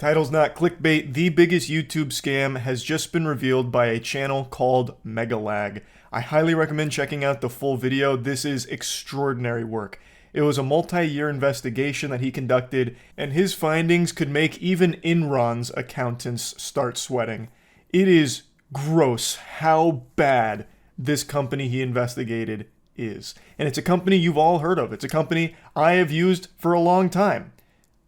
Title's not clickbait. The biggest YouTube scam has just been revealed by a channel called Megalag. I highly recommend checking out the full video. This is extraordinary work. It was a multi-year investigation that he conducted, and his findings could make even Enron's accountants start sweating. It is gross how bad this company he investigated is. And it's a company you've all heard of. It's a company I have used for a long time.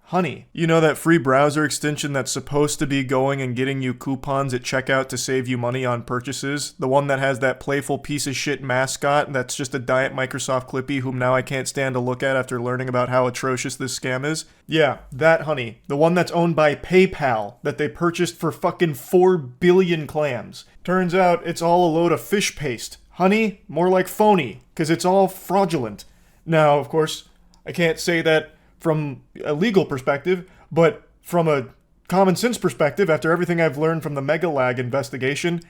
Honey. You know that free browser extension that's supposed to be going and getting you coupons at checkout to save you money on purchases? The one that has that playful piece of shit mascot that's just a diet Microsoft Clippy whom now I can't stand to look at after learning about how atrocious this scam is? Yeah, that Honey. The one that's owned by PayPal that they purchased for fucking 4 billion clams. Turns out it's all a load of fish paste. Honey, more like phony, because it's all fraudulent. Now, of course, I can't say that from a legal perspective, but from a common sense perspective, after everything I've learned from the Megalag investigation,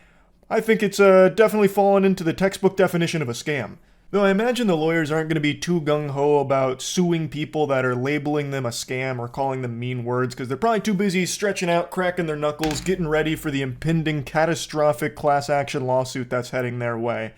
I think it's definitely fallen into the textbook definition of a scam. Though I imagine the lawyers aren't going to be too gung-ho about suing people that are labeling them a scam or calling them mean words, because they're probably too busy stretching out, cracking their knuckles, getting ready for the impending catastrophic class action lawsuit that's heading their way.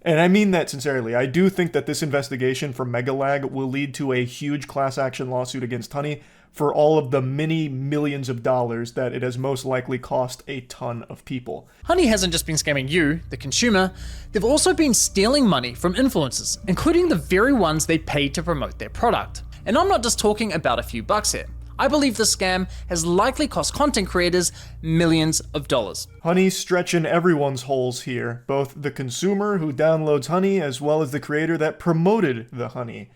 And I mean that sincerely. I do think that this investigation from Megalag will lead to a huge class action lawsuit against Honey for all of the many millions of dollars that it has most likely cost a ton of people. Honey hasn't just been scamming you, the consumer, they've also been stealing money from influencers, including the very ones they paid to promote their product. And I'm not just talking about a few bucks here. I believe the scam has likely cost content creators millions of dollars. Honey's stretching everyone's holes here, both the consumer who downloads Honey as well as the creator that promoted the Honey.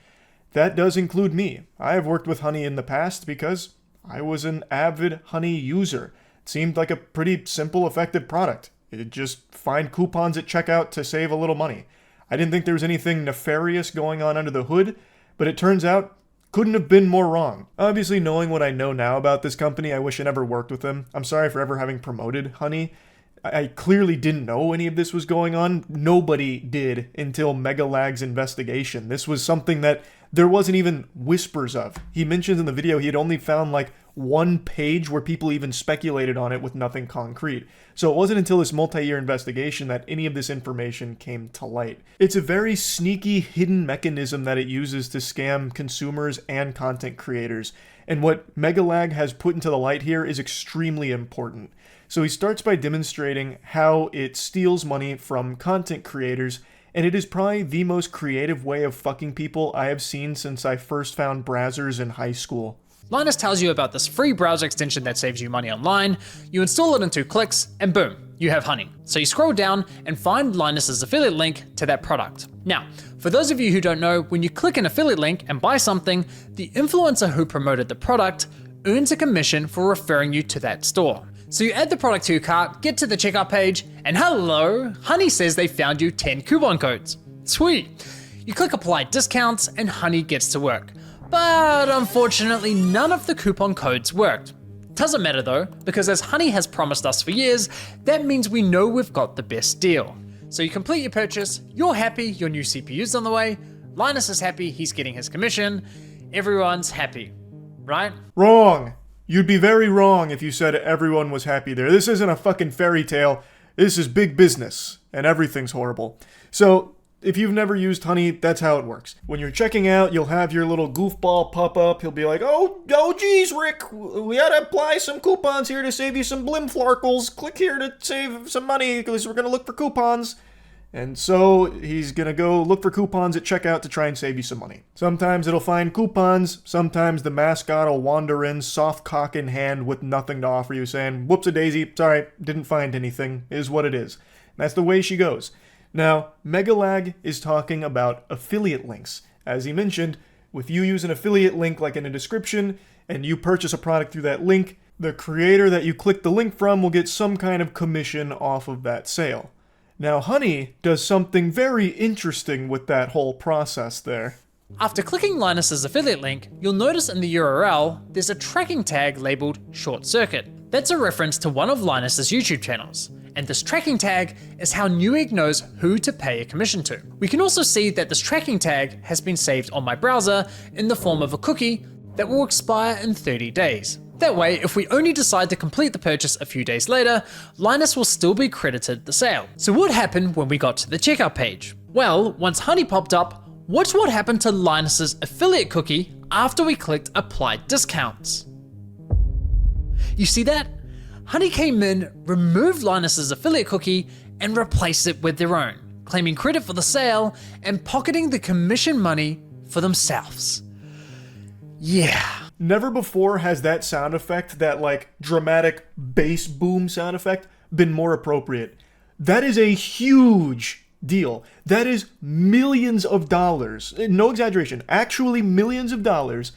That does include me. I have worked with Honey in the past because I was an avid Honey user. It seemed like a pretty simple, effective product. It'd just find coupons at checkout to save a little money. I didn't think there was anything nefarious going on under the hood, but it turns out couldn't have been more wrong. Obviously, knowing what I know now about this company, I wish I never worked with them. I'm sorry for ever having promoted Honey. I clearly didn't know any of this was going on. Nobody did until Megalag's investigation. This was something that there wasn't even whispers of. He mentions in the video he had only found like one page where people even speculated on it with nothing concrete. So it wasn't until this multi-year investigation that any of this information came to light. It's a very sneaky, hidden mechanism that it uses to scam consumers and content creators. And what Megalag has put into the light here is extremely important. So he starts by demonstrating how it steals money from content creators, and it is probably the most creative way of fucking people I have seen since I first found browsers in high school. Linus tells you about this free browser extension that saves you money online, you install it in 2 clicks, and boom, you have Honey. So you scroll down and find Linus's affiliate link to that product. Now, for those of you who don't know, when you click an affiliate link and buy something, the influencer who promoted the product earns a commission for referring you to that store. So you add the product to your cart, get to the checkout page, and hello, Honey says they found you 10 coupon codes. Sweet. You click apply discounts and Honey gets to work. But unfortunately, none of the coupon codes worked. Doesn't matter though, because as Honey has promised us for years, that means we know we've got the best deal. So you complete your purchase, you're happy, your new CPU's on the way, Linus is happy, he's getting his commission, everyone's happy, right? Wrong. You'd be very wrong if you said everyone was happy there. This isn't a fucking fairy tale. This is big business, and everything's horrible. So, if you've never used Honey, that's how it works. When you're checking out, you'll have your little goofball pop up. He'll be like, oh geez, Rick, we gotta apply some coupons here to save you some blimflarkles. Click here to save some money, because we're gonna look for coupons. And so he's gonna go look for coupons at checkout to try and save you some money. Sometimes it'll find coupons, sometimes the mascot will wander in, soft cock in hand with nothing to offer you, saying, whoops-a-daisy, sorry, didn't find anything, is what it is. And that's the way she goes. Now, Megalag is talking about affiliate links. As he mentioned, if you use an affiliate link like in a description, and you purchase a product through that link, the creator that you click the link from will get some kind of commission off of that sale. Now, Honey does something very interesting with that whole process there. After clicking Linus's affiliate link, you'll notice in the URL, there's a tracking tag labeled Short Circuit. That's a reference to one of Linus's YouTube channels. And this tracking tag is how Newegg knows who to pay a commission to. We can also see that this tracking tag has been saved on my browser in the form of a cookie that will expire in 30 days. That way, if we only decide to complete the purchase a few days later, Linus will still be credited the sale. So what happened when we got to the checkout page? Well, once Honey popped up, watch what happened to Linus's affiliate cookie after we clicked apply discounts. You see that? Honey came in, removed Linus's affiliate cookie, and replaced it with their own, claiming credit for the sale and pocketing the commission money for themselves. Yeah. Never before has that sound effect, that like dramatic bass boom sound effect, been more appropriate. That is a huge deal. That is millions of dollars, no exaggeration, actually millions of dollars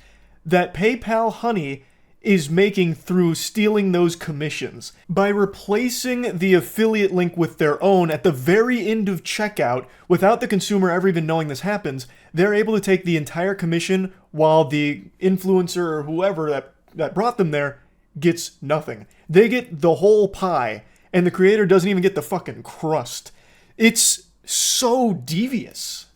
that PayPal Honey is making through stealing those commissions. By replacing the affiliate link with their own at the very end of checkout, without the consumer ever even knowing this happens, they're able to take the entire commission while the influencer or whoever that brought them there gets nothing. They get the whole pie, and the creator doesn't even get the fucking crust. It's so devious.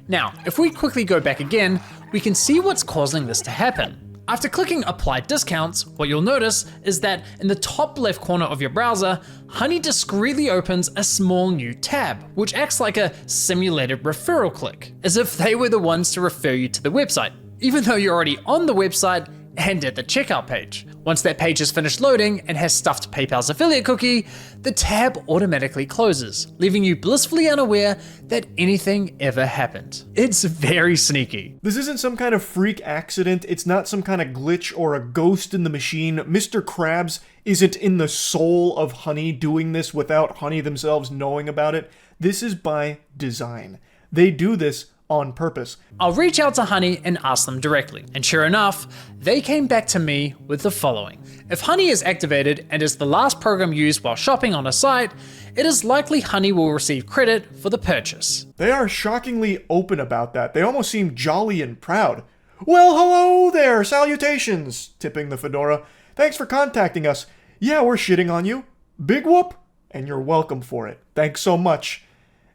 Now, if we quickly go back again, we can see what's causing this to happen. After clicking apply discounts, what you'll notice is that in the top left corner of your browser, Honey discreetly opens a small new tab, which acts like a simulated referral click, as if they were the ones to refer you to the website, even though you're already on the website and at the checkout page. Once that page is finished loading and has stuffed PayPal's affiliate cookie, the tab automatically closes, leaving you blissfully unaware that anything ever happened. It's very sneaky. This isn't some kind of freak accident, it's not some kind of glitch or a ghost in the machine. Mr. Krabs isn't in the soul of Honey doing this without Honey themselves knowing about it. This is by design. They do this on purpose. I'll reach out to Honey and ask them directly, and sure enough, they came back to me with the following. If Honey is activated and is the last program used while shopping on a site, it is likely Honey will receive credit for the purchase. They are shockingly open about that. They almost seem jolly and proud. Well, hello there, salutations, tipping the fedora. Thanks for contacting us. Yeah, we're shitting on you. Big whoop, and you're welcome for it. Thanks so much.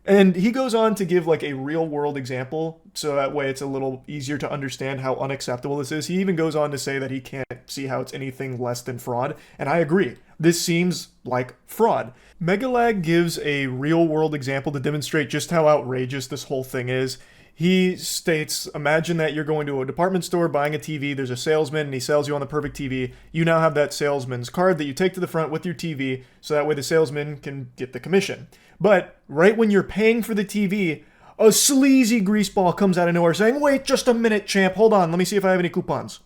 And he goes on to give like a real world example, so that way it's a little easier to understand how unacceptable this is. He even goes on to say that he can't see how it's anything less than fraud, and I agree. This seems like fraud. Megalag gives a real world example to demonstrate just how outrageous this whole thing is. He states, imagine that you're going to a department store buying a TV, there's a salesman and he sells you on the perfect TV. You now have that salesman's card that you take to the front with your TV, so that way the salesman can get the commission. But right when you're paying for the TV, a sleazy greaseball comes out of nowhere saying, wait just a minute, champ, hold on, let me see if I have any coupons.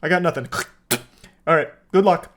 I got nothing. Alright, good luck.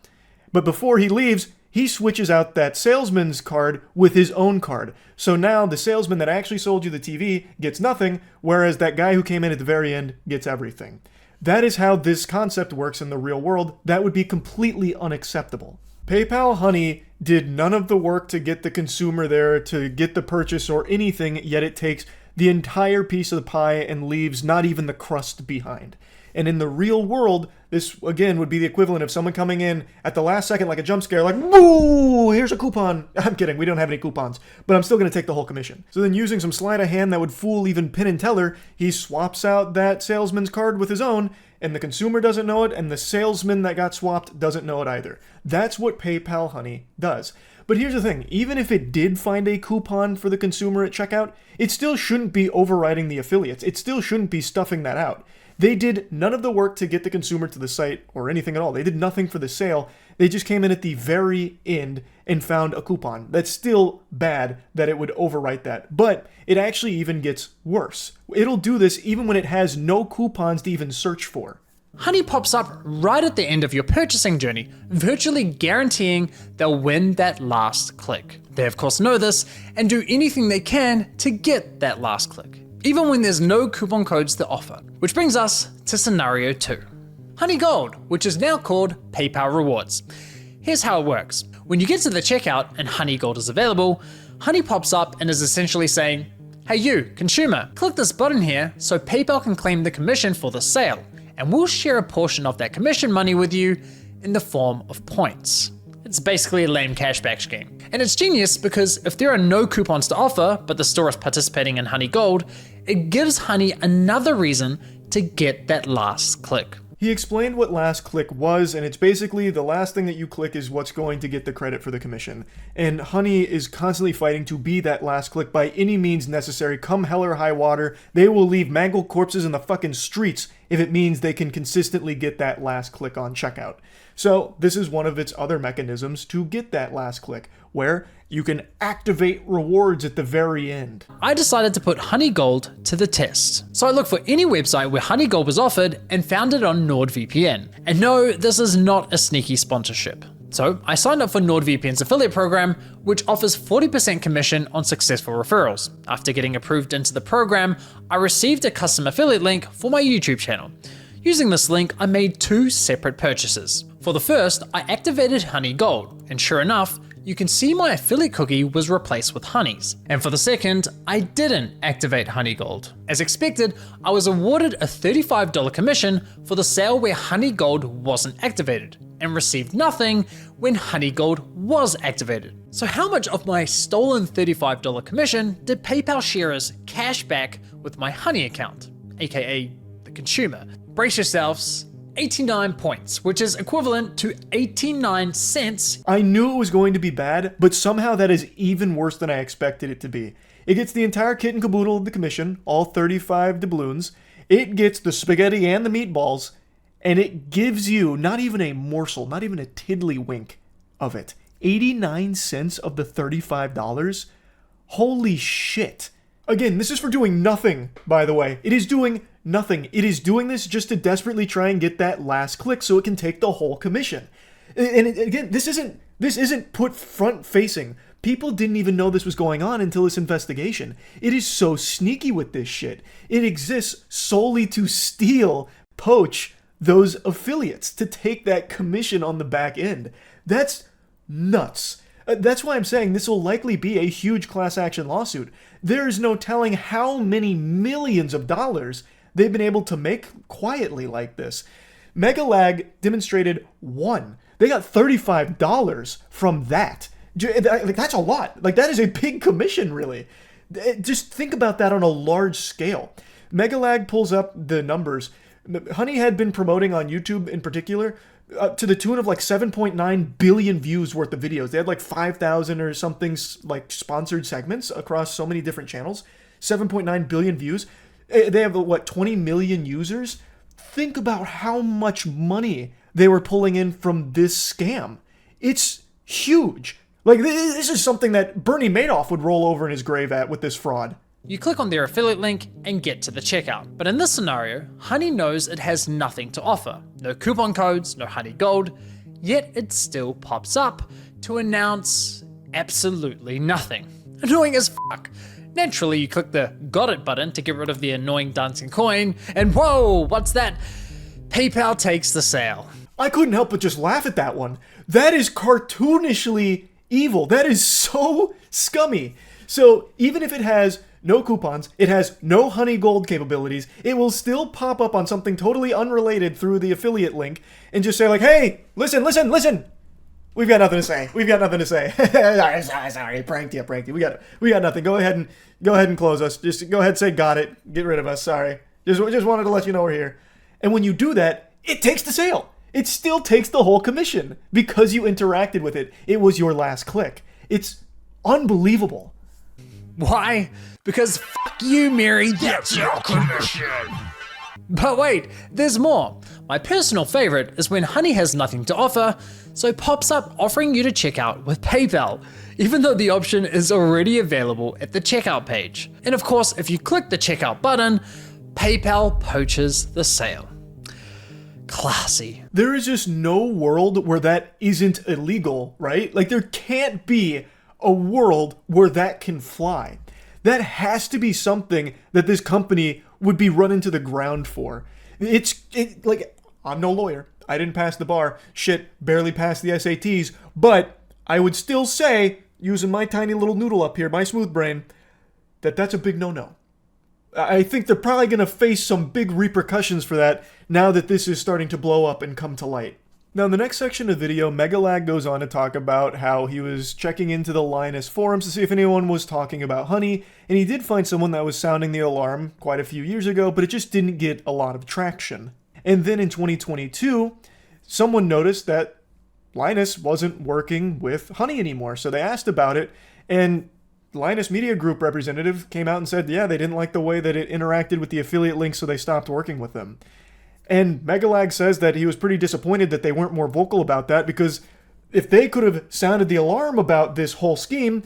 But before he leaves, he switches out that salesman's card with his own card. So now the salesman that actually sold you the TV gets nothing, whereas that guy who came in at the very end gets everything. That is how this concept works in the real world. That would be completely unacceptable. PayPal Honey did none of the work to get the consumer there, to get the purchase or anything, yet it takes the entire piece of the pie and leaves not even the crust behind. And in the real world, this, again, would be the equivalent of someone coming in at the last second like a jump scare, like, woo, here's a coupon. I'm kidding, we don't have any coupons, but I'm still going to take the whole commission. So then using some sleight of hand that would fool even Penn and Teller, he swaps out that salesman's card with his own, and the consumer doesn't know it, and the salesman that got swapped doesn't know it either. That's what PayPal Honey does. But here's the thing, even if it did find a coupon for the consumer at checkout, it still shouldn't be overriding the affiliates. It still shouldn't be stuffing that out. They did none of the work to get the consumer to the site or anything at all. They did nothing for the sale. They just came in at the very end and found a coupon. That's still bad that it would overwrite that. But it actually even gets worse. It'll do this even when it has no coupons to even search for. Honey pops up right at the end of your purchasing journey, virtually guaranteeing they'll win that last click. They of course know this and do anything they can to get that last click, even when there's no coupon codes to offer. Which brings us to scenario 2. Honey Gold, which is now called PayPal Rewards. Here's how it works. When you get to the checkout and Honey Gold is available, Honey pops up and is essentially saying, hey you, consumer, click this button here so PayPal can claim the commission for the sale, and we'll share a portion of that commission money with you in the form of points. It's basically a lame cashback scheme. And it's genius because if there are no coupons to offer, but the store is participating in Honey Gold, it gives Honey another reason to get that last click. He explained what last click was, and it's basically the last thing that you click is what's going to get the credit for the commission. And Honey is constantly fighting to be that last click by any means necessary. Come hell or high water, they will leave mangled corpses in the fucking streets if it means they can consistently get that last click on checkout. So this is one of its other mechanisms to get that last click, where you can activate rewards at the very end. I decided to put Honey Gold to the test. So I looked for any website where Honey Gold was offered and found it on NordVPN. And no, this is not a sneaky sponsorship. So I signed up for NordVPN's affiliate program, which offers 40% commission on successful referrals. After getting approved into the program, I received a custom affiliate link for my YouTube channel. Using this link, I made 2 separate purchases. For the first, I activated Honey Gold, and sure enough, you can see my affiliate cookie was replaced with Honey's. And for the second, I didn't activate Honey Gold. As expected, I was awarded a $35 commission for the sale where Honey Gold wasn't activated, and received nothing when Honey Gold was activated. So how much of my stolen $35 commission did PayPal share as cash back with my Honey account, aka the consumer? Brace yourselves, 89 points, which is equivalent to 89 cents. I knew it was going to be bad, but somehow that is even worse than I expected it to be. It gets the entire kit and caboodle of the commission, all 35 doubloons. It gets the spaghetti and the meatballs, and it gives you not even a morsel, not even a tiddlywink of it. 89 cents of the $35? Holy shit. Again, this is for doing nothing, by the way. It is doing nothing. It is doing this just to desperately try and get that last click so it can take the whole commission. And again, this isn't put front facing. People didn't even know this was going on until this investigation. It is so sneaky with this shit. It exists solely to steal, poach those affiliates, to take that commission on the back end. That's nuts. That's why I'm saying this will likely be a huge class action lawsuit. There is no telling how many millions of dollars they've been able to make quietly like this. Megalag demonstrated one. They got $35 from that. That's a lot. Like, that is a big commission, really. Just think about that on a large scale. Megalag pulls up the numbers. Honey had been promoting on YouTube in particular to the tune of like 7.9 billion views worth of videos. They had like 5,000 or something like sponsored segments across so many different channels. 7.9 billion views. They have, what, 20 million users? Think about how much money they were pulling in from this scam. It's huge. Like, this is something that Bernie Madoff would roll over in his grave at with this fraud. You click on their affiliate link and get to the checkout. But in this scenario, Honey knows it has nothing to offer. No coupon codes, no Honey Gold, yet it still pops up to announce absolutely nothing. Annoying as fuck. Naturally, you click the got it button to get rid of the annoying dancing coin, and whoa, what's that? PayPal takes the sale. I couldn't help but just laugh at that one. That is cartoonishly evil. That is so scummy. So even if it has no coupons, it has no Honey Gold capabilities, it will still pop up on something totally unrelated through the affiliate link and just say like, hey, listen. We've got nothing to say. Sorry, pranked you. We got nothing. Go ahead and close us. Just go ahead and say got it. Get rid of us. Sorry. Just wanted to let you know we're here. And when you do that, it takes the sale. It still takes the whole commission because you interacted with it. It was your last click. It's unbelievable. Why? Because fuck you, Mary. That's your commission. But wait, there's more. My personal favorite is when Honey has nothing to offer, so pops up offering you to check out with PayPal, even though the option is already available at the checkout page. And of course, if you click the checkout button, PayPal poaches the sale. Classy. There is just no world where that isn't illegal, right? Like, there can't be a world where that can fly. That has to be something that this company would be run into the ground for. Like, I'm no lawyer. I didn't pass the bar. Shit, barely passed the SATs. But I would still say, using my tiny little noodle up here, my smooth brain, that's a big no-no. I think they're probably going to face some big repercussions for that now that this is starting to blow up and come to light. Now, in the next section of the video, Megalag goes on to talk about how he was checking into the Linus forums to see if anyone was talking about Honey, and he did find someone that was sounding the alarm quite a few years ago, but it just didn't get a lot of traction. And then in 2022, someone noticed that Linus wasn't working with Honey anymore. So they asked about it, and Linus Media Group representative came out and said, yeah, they didn't like the way that it interacted with the affiliate links, so they stopped working with them. And Megalag says that he was pretty disappointed that they weren't more vocal about that, because if they could have sounded the alarm about this whole scheme,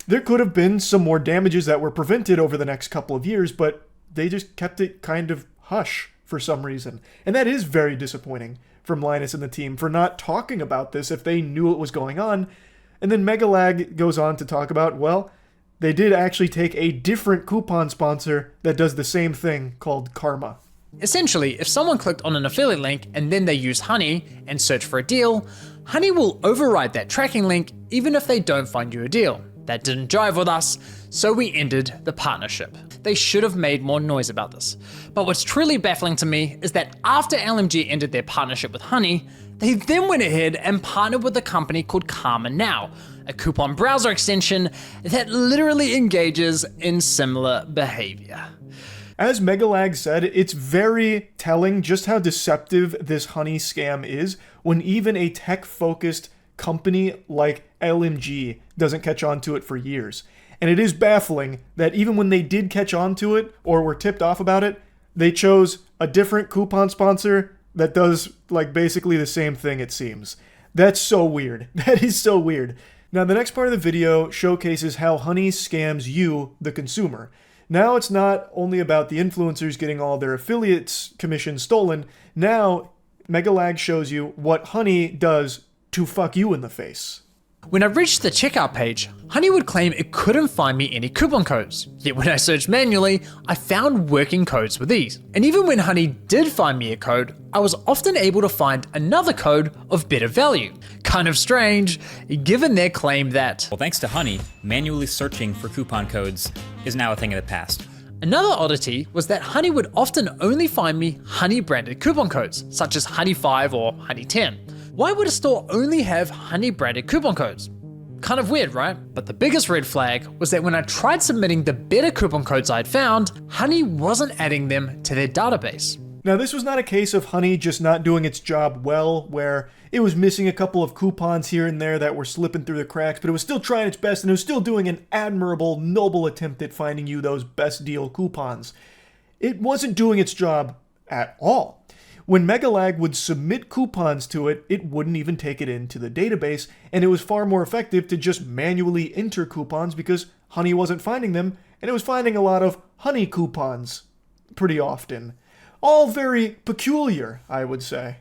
there could have been some more damages that were prevented over the next couple of years, but they just kept it kind of hush for some reason. And that is very disappointing from Linus and the team for not talking about this if they knew what was going on. And then Megalag goes on to talk about, well, they did actually take a different coupon sponsor that does the same thing called Karma. Essentially, if someone clicked on an affiliate link and then they use Honey and search for a deal, Honey will override that tracking link even if they don't find you a deal. That didn't jive with us, so we ended the partnership. They should have made more noise about this. But what's truly baffling to me is that after LMG ended their partnership with Honey, they then went ahead and partnered with a company called Karma Now, a coupon browser extension that literally engages in similar behavior. As Megalag said, it's very telling just how deceptive this Honey scam is when even a tech-focused company like LMG doesn't catch on to it for years. And it is baffling that even when they did catch on to it or were tipped off about it, they chose a different coupon sponsor that does like basically the same thing, it seems. That's so weird. That is so weird. Now the next part of the video showcases how Honey scams you, the consumer. Now it's not only about the influencers getting all their affiliates commissions stolen. Now Megalag shows you what Honey does to fuck you in the face. When I reached the checkout page, Honey would claim it couldn't find me any coupon codes. Yet when I searched manually, I found working codes with these. And even when Honey did find me a code, I was often able to find another code of better value. Kind of strange, given their claim that, well, thanks to Honey, manually searching for coupon codes is now a thing of the past. Another oddity was that Honey would often only find me Honey branded coupon codes, such as Honey 5 or Honey 10. Why would a store only have Honey branded coupon codes? Kind of weird, right? But the biggest red flag was that when I tried submitting the better coupon codes I'd found, Honey wasn't adding them to their database. Now this was not a case of Honey just not doing its job well, where it was missing a couple of coupons here and there that were slipping through the cracks, but it was still trying its best and it was still doing an admirable, noble attempt at finding you those best deal coupons. It wasn't doing its job at all. When Megalag would submit coupons to it, it wouldn't even take it into the database, and it was far more effective to just manually enter coupons because Honey wasn't finding them, and it was finding a lot of Honey coupons pretty often. All very peculiar, I would say.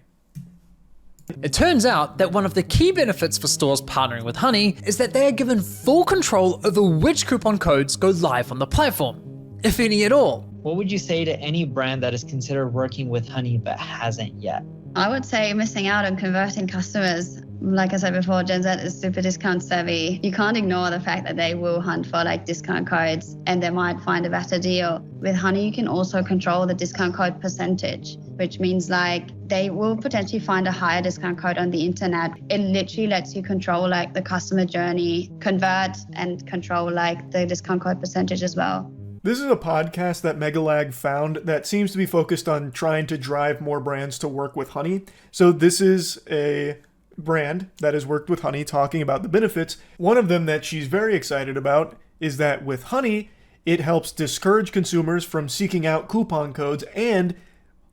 It turns out that one of the key benefits for stores partnering with Honey is that they are given full control over which coupon codes go live on the platform, if any at all. What would you say to any brand that is considered working with Honey but hasn't yet? I would say missing out on converting customers. Like I said before, Gen Z is super discount savvy. You can't ignore the fact that they will hunt for like discount codes and they might find a better deal. With Honey, you can also control the discount code percentage, which means like they will potentially find a higher discount code on the internet. It literally lets you control like the customer journey, convert and control like the discount code percentage as well. This is a podcast that Megalag found that seems to be focused on trying to drive more brands to work with Honey. So this is a brand that has worked with Honey talking about the benefits. One of them that she's very excited about is that with Honey, it helps discourage consumers from seeking out coupon codes, and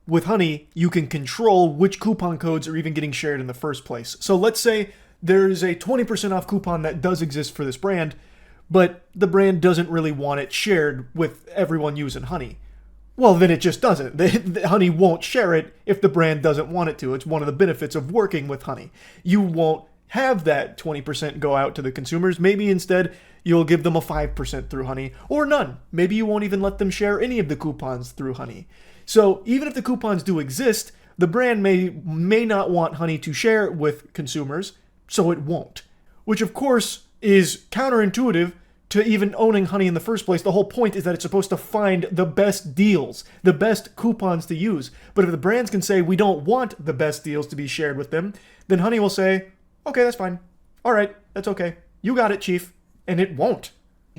with Honey, you can control which coupon codes are even getting shared in the first place. So let's say there's a 20% off coupon that does exist for this brand, but the brand doesn't really want it shared with everyone using Honey. Well, then it just doesn't. Honey won't share it if the brand doesn't want it to. It's one of the benefits of working with Honey. You won't have that 20% go out to the consumers. Maybe instead you'll give them a 5% through Honey, or none. Maybe you won't even let them share any of the coupons through Honey. So even if the coupons do exist, the brand may not want Honey to share it with consumers, so it won't. Which of course is counterintuitive to even owning Honey in the first place. The whole point is that it's supposed to find the best deals, the best coupons to use. But if the brands can say we don't want the best deals to be shared with them, then Honey will say, okay, that's fine. All right, that's okay. You got it, Chief. And it won't.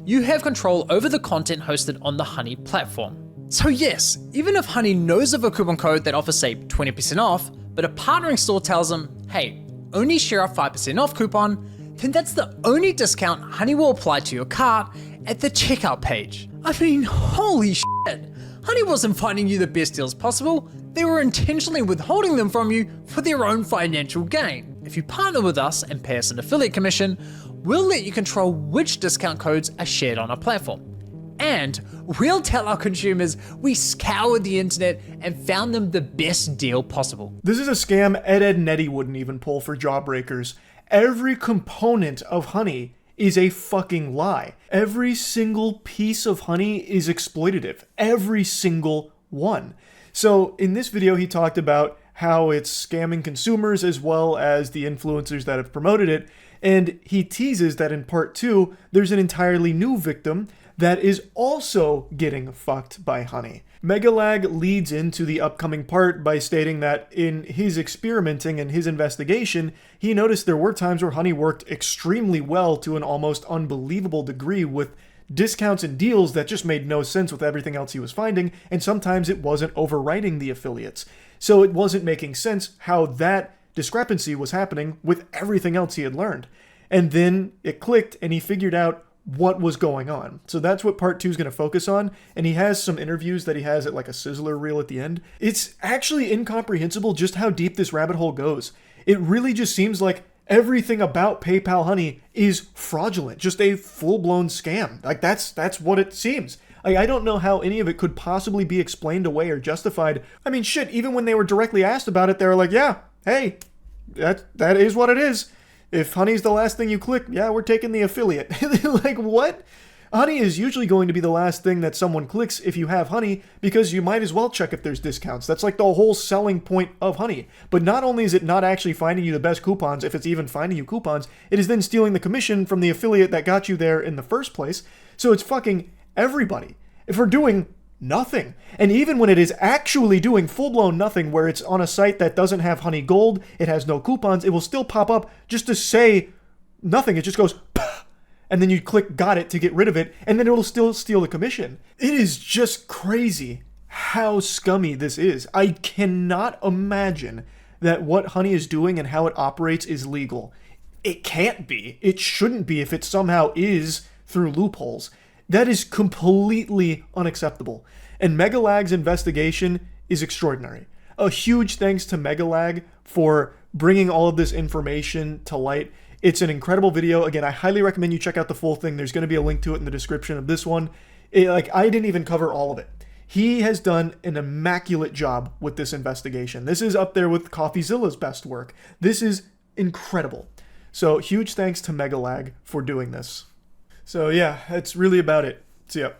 You have control over the content hosted on the Honey platform. So yes, even if Honey knows of a coupon code that offers say 20% off, but a partnering store tells them, hey, only share a 5% off coupon, then that's the only discount Honey will apply to your cart at the checkout page. I mean, holy shit. Honey wasn't finding you the best deals possible, they were intentionally withholding them from you for their own financial gain. If you partner with us and pay us an affiliate commission, we'll let you control which discount codes are shared on our platform. And we'll tell our consumers we scoured the internet and found them the best deal possible. This is a scam Ed, Edd n Eddy wouldn't even pull for Jawbreakers. Every component of Honey is a fucking lie. Every single piece of Honey is exploitative. Every single one. So in this video, he talked about how it's scamming consumers as well as the influencers that have promoted it. And he teases that in part 2, there's an entirely new victim that is also getting fucked by Honey. Megalag leads into the upcoming part by stating that in his experimenting and his investigation, he noticed there were times where Honey worked extremely well to an almost unbelievable degree with discounts and deals that just made no sense with everything else he was finding, and sometimes it wasn't overwriting the affiliates. So it wasn't making sense how that discrepancy was happening with everything else he had learned. And then it clicked and he figured out what was going on. So that's what part 2 is going to focus on, and he has some interviews that he has at like a sizzler reel at the end. It's actually incomprehensible just how deep this rabbit hole goes. It really just seems like everything about PayPal Honey is fraudulent, just a full-blown scam. Like that's what it seems. I don't know how any of it could possibly be explained away or justified. I mean, shit, even when they were directly asked about it, they were like, yeah, hey, that is what it is. If Honey's the last thing you click, yeah, we're taking the affiliate. Like, what? Honey is usually going to be the last thing that someone clicks if you have Honey, because you might as well check if there's discounts. That's like the whole selling point of Honey. But not only is it not actually finding you the best coupons, if it's even finding you coupons, it is then stealing the commission from the affiliate that got you there in the first place. So it's fucking everybody for doing nothing. And even when it is actually doing full-blown nothing, where it's on a site that doesn't have Honey Gold, it has no coupons, it will still pop up just to say nothing. It just goes, pah, and then you click got it to get rid of it, and then it'll still steal the commission. It is just crazy how scummy this is. I cannot imagine that what Honey is doing and how it operates is legal. It can't be. It shouldn't be if it somehow is through loopholes. That is completely unacceptable. And Megalag's investigation is extraordinary. A huge thanks to Megalag for bringing all of this information to light. It's an incredible video. Again, I highly recommend you check out the full thing. There's going to be a link to it in the description of this one. I didn't even cover all of it. He has done an immaculate job with this investigation. This is up there with CoffeeZilla's best work. This is incredible. So huge thanks to Megalag for doing this. So yeah, that's really about it. See ya.